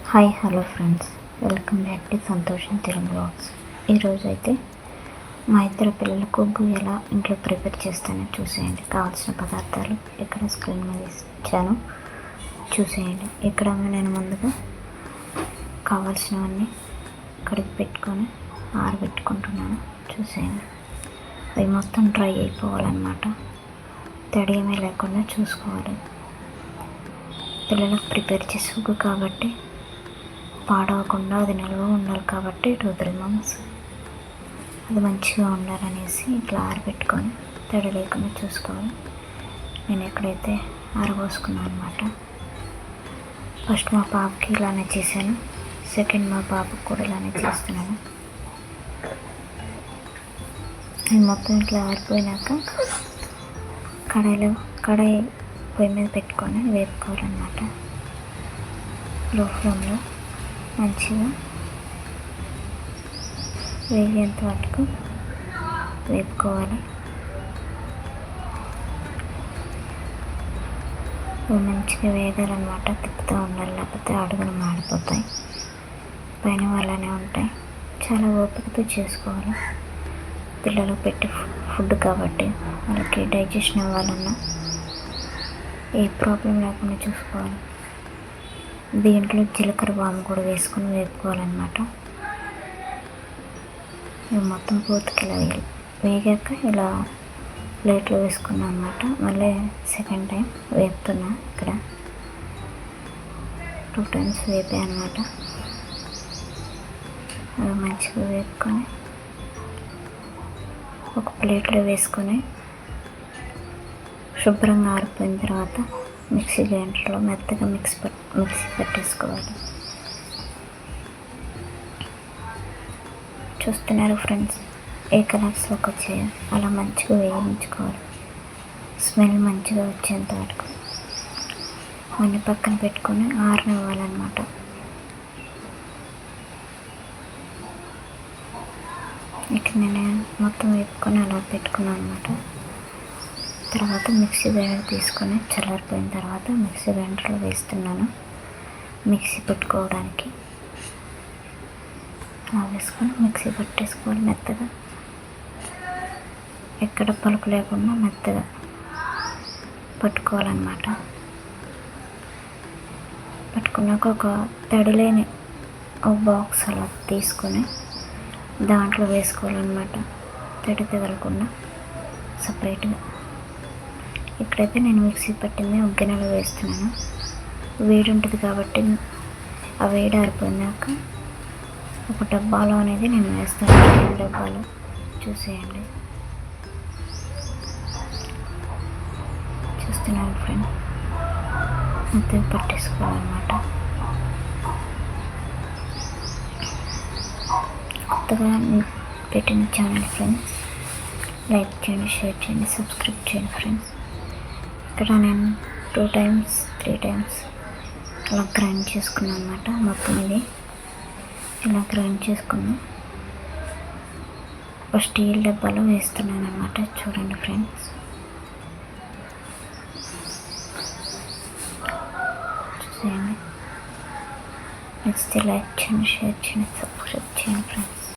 Hi hello friends, welcome back to సంతోషం Telugu blogs. ఈరోజు అయితే మా ఇద్దరు పిల్లలకు ఉగ్గు ఎలా ఇంట్లో ప్రిపేర్ చేస్తానో చూసేయండి. కావాల్సిన పదార్థాలు ఇక్కడ స్క్రీన్ మీద ఇచ్చాను, చూసేయండి. ఇక్కడ నేను ముందుగా కావాల్సినవన్నీ కడిగి పెట్టుకొని ఆరబెట్టుకుంటున్నాను. చూసేయండి. అవి మొత్తం డ్రై అయిపోవాలన్నమాట. తడి ఏమీ లేకుండా చూసుకోవాలి. పిల్లలకు ప్రిపేర్ చేసే ఉగ్గు కాబట్టి పాడవకుండా అది నిల్వ ఉండాలి కాబట్టి 2-3 months అది మంచిగా ఉండాలనేసి ఇట్లా ఆరబెట్టుకొని తడి లేకుండా చూసుకోవాలి. నేను ఎక్కడైతే ఆరబోసుకున్నాను అనమాట. ఫస్ట్ మా పాపకి ఇలానే చేశాను, సెకండ్ మా పాపకు కూడా ఇలానే చేస్తున్నాను. ఇది మొత్తం ఇట్లా ఆరిపోయినాక కడాయి పొయ్యి మీద పెట్టుకొని వేపుకోవాలన్నమాట. లో ఫ్లేమ్లో మంచిగా వేగేంత వరకు వేపుకోవాలి. మంచిగా వేగాలన్నమాట. తిప్పుతూ ఉండాలి, లేకపోతే అడుగున మాడిపోతాయి, పైన వాళ్ళనే ఉంటాయి. చాలా ఓపికతో చేసుకోవాలి. పిల్లలకు పెట్టి ఫుడ్ కాబట్టి వాళ్ళకి డైజెషన్ అవ్వాలన్నా ఏ ప్రాబ్లం లేకుండా చూసుకోవాలి. దీంట్లో జీలకర్ర వాము కూడా వేసుకొని వేపుకోవాలన్నమాట. ఇవి మొత్తం పూర్తికి ఇలా వేగాక ఇలా ప్లేట్లో వేసుకున్నాను అనమాట. మళ్ళీ సెకండ్ టైం వేపుతున్నా. ఇక్కడ 2 times వేపా అనమాట. అవి మంచిగా వేపుకొని ఒక ప్లేట్లో వేసుకొని శుభ్రంగా ఆరిపోయిన తర్వాత మిక్సీ గ్రైండర్లో మెత్తగా మిక్సీ పట్టేసుకోవాలి. చూస్తున్నారు ఫ్రెండ్స్, ఏ కలర్స్లోకి వచ్చాయో అలా మంచిగా వేయించుకోవాలి. స్మెల్ మంచిగా వచ్చేంత వరకు అన్ని పక్కన పెట్టుకొని ఆరనివ్వాలన్నమాట. ఇక్కడ నేను మొత్తం వేపుకొని అలా పెట్టుకున్నాను అనమాట. తర్వాత మిక్సీ గ్రైండర్ తీసుకొని చల్లారిపోయిన తర్వాత మిక్సీ గ్రైండర్లో వేస్తున్నాను మిక్సీ పెట్టుకోవడానికి. అలా వేసుకొని మిక్సీ పట్టేసుకోవాలి మెత్తగా. ఎక్కడ పలుకు లేకుండా మెత్తగా పట్టుకోవాలన్నమాట. పట్టుకున్నాక ఒక తడిలేని ఒక బాక్స్ అలా తీసుకొని దాంట్లో వేసుకోవాలన్నమాట. తడి తగలకుండా సపరేట్గా. ఇక్కడైతే నేను మిక్సీ పట్టింది ఒక గిన్నెలో వేస్తున్నాను. వేడి ఉంటుంది కాబట్టి ఆ వేడి ఆరిపోయినాక ఒక డబ్బాలో అనేది నేను వేస్తాను. డబ్బాలో చూసేయండి. చూస్తున్నాను ఫ్రెండ్, మొత్తం పట్టేసుకోవాలన్నమాట. కొత్తగా పెట్టిన ఛానల్ ఫ్రెండ్స్, లైక్ చేయండి, షేర్ చేయండి, సబ్స్క్రైబ్ చేయండి ఫ్రెండ్స్. ఇక్కడ నేను 2 times 3 times అలా గ్రైండ్ చేసుకున్నాను అనమాట. మొత్తం ఇది ఇలా గ్రైండ్ చేసుకుని ఒక స్టీల్ డబ్బాలో వేస్తున్నాను అనమాట. చూడండి ఫ్రెండ్స్, చూసేయండి. నెక్స్ట్ లైక్ చేయండి, షేర్ చేయండి, సబ్స్క్రైబ్ చేయండి ఫ్రెండ్స్.